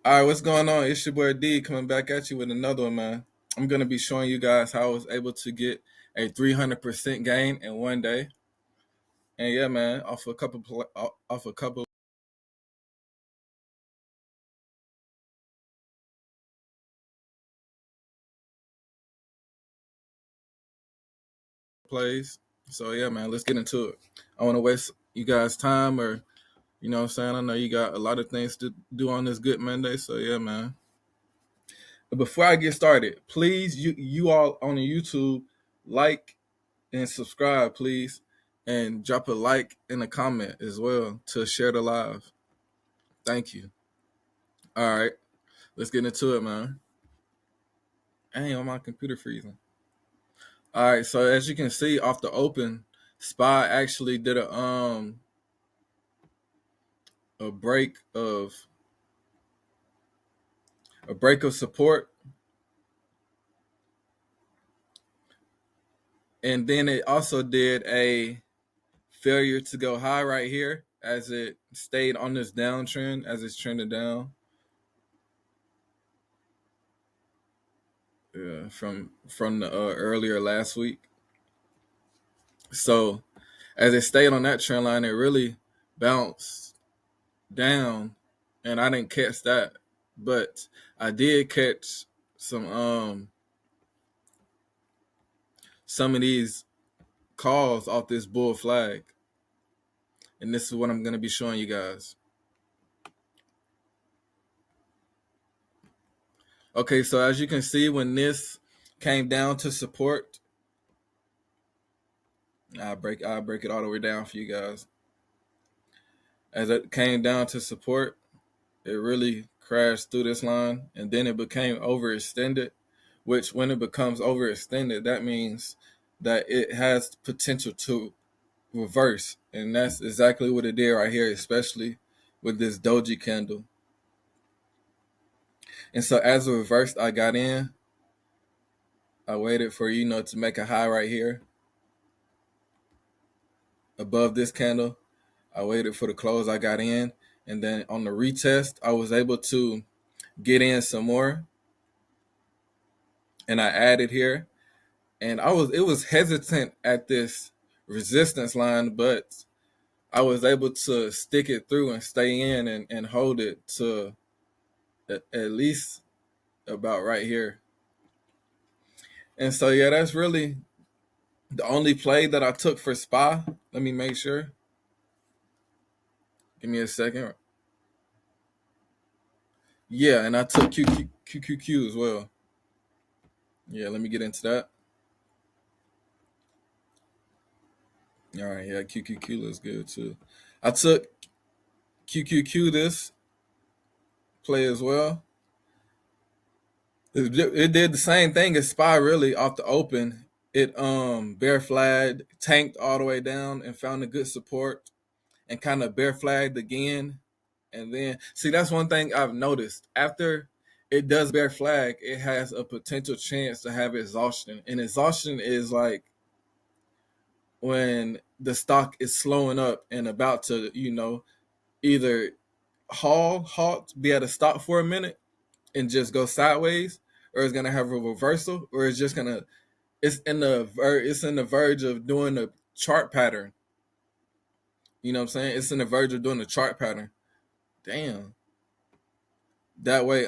All right, what's going on? It's your boy D coming back at you with another one, man. I'm gonna be showing you guys how I was able to get a 300% gain in one day, and yeah, man, off a couple plays. So yeah, man, let's get into it. I want to waste you guys time, or you know what I'm saying. I know you got a lot of things to do on this good Monday, so yeah, man. But before I get started, please, you all on the YouTube, like and subscribe, please, and drop a like and a comment as well to share the live. Thank you. All right, let's get into it, man. Dang, on my computer freezing. All right, so as you can see off the open, Spy actually did a break of support, and then it also did a failure to go high right here as it stayed on this downtrend as it's trending down. Yeah, from the earlier last week. So as it stayed on that trend line, it really bounced down, and I didn't catch that, but I did catch some um some of these calls off this bull flag, and this is what I'm gonna be showing you guys. Okay, so as you can see, when this came down to support, I'll break it all the way down for you guys. As it came down to support, it really crashed through this line, and then it became overextended, which when it becomes overextended, that means that it has potential to reverse, and that's exactly what it did right here, especially with this doji candle. And so as it reversed, I got in. I waited for to make a high right here above this candle. I waited for the close. I got in, and then on the retest, I was able to get in some more, and I added here. And it was hesitant at this resistance line, but I was able to stick it through and stay in and hold it to at least about right here. And so yeah, that's really the only play that I took for SPY. Let me make sure. Give me a second. Yeah, and I took QQQ as well. Yeah, let me get into that. All right, yeah, QQQ looks good too. I took QQQ this play as well. It did the same thing as SPY really off the open. It bear flagged, tanked all the way down, and found a good support, and kind of bear flagged again. And then see, that's one thing I've noticed. After it does bear flag, it has a potential chance to have exhaustion. And exhaustion is like when the stock is slowing up and about to, either halt, be at a stop for a minute and just go sideways, or it's gonna have a reversal, or it's just gonna it's in the verge of doing a chart pattern. You know what I'm saying? It's in the verge of doing a chart pattern. Damn. That way,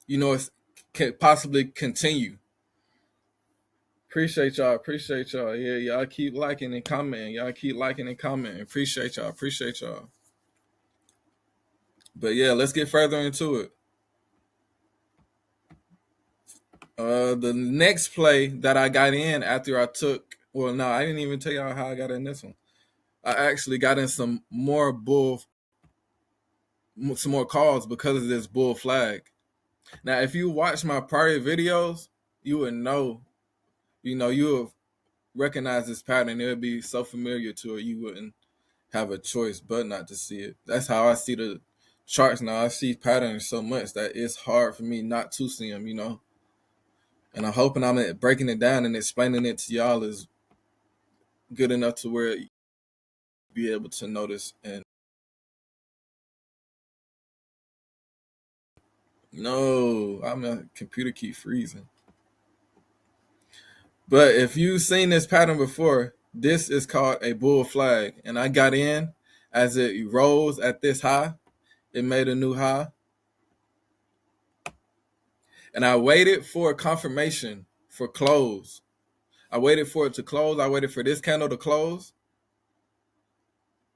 it can possibly continue. Appreciate y'all. Appreciate y'all. Yeah, y'all keep liking and commenting. Y'all keep liking and commenting. Appreciate y'all. Appreciate y'all. But yeah, let's get further into it. The next play that I got in after I took, well, no, I didn't even tell y'all how I got in this one. I actually got in some more calls because of this bull flag. Now, if you watch my prior videos, you would know, you would recognize this pattern. It would be so familiar to it, you wouldn't have a choice but not to see it. That's how I see the charts now. I see patterns so much that it's hard for me not to see them. And I'm hoping I'm breaking it down and explaining it to y'all is good enough to where you be able to notice and No, I'm a computer keep freezing. But if you've seen this pattern before, this is called a bull flag. And I got in as it rose at this high. It made a new high. And I waited for confirmation for close. I waited for it to close. I waited for this candle to close.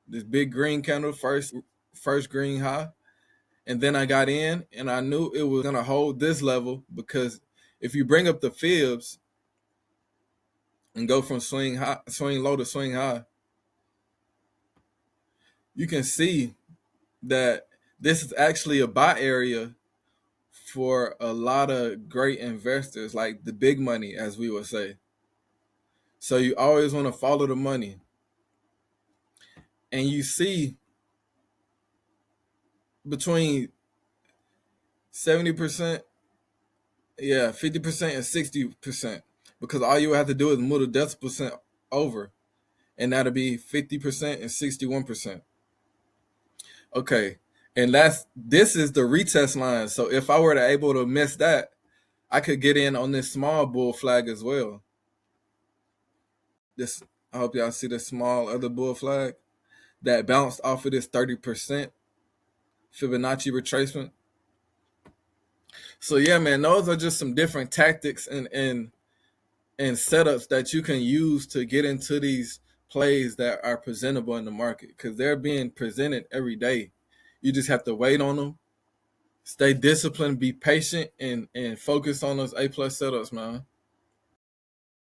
This big green candle, first green high. And then I got in and I knew it was gonna hold this level, because if you bring up the fibs and go from swing low to swing high, you can see that this is actually a buy area for a lot of great investors, like the big money, as we would say. So you always want to follow the money. And you see between 70%, 50% and 60%, because all you have to do is move the decimal percent over, and that'll be 50% and 61%. Okay, and this is the retest line. So if I were to able to miss that, I could get in on this small bull flag as well. This, I hope y'all see the small other bull flag that bounced off of this 30% Fibonacci retracement. So yeah, man, those are just some different tactics and setups that you can use to get into these plays that are presentable in the market, because they're being presented every day. You just have to wait on them, stay disciplined, be patient, and focus on those A plus setups, man.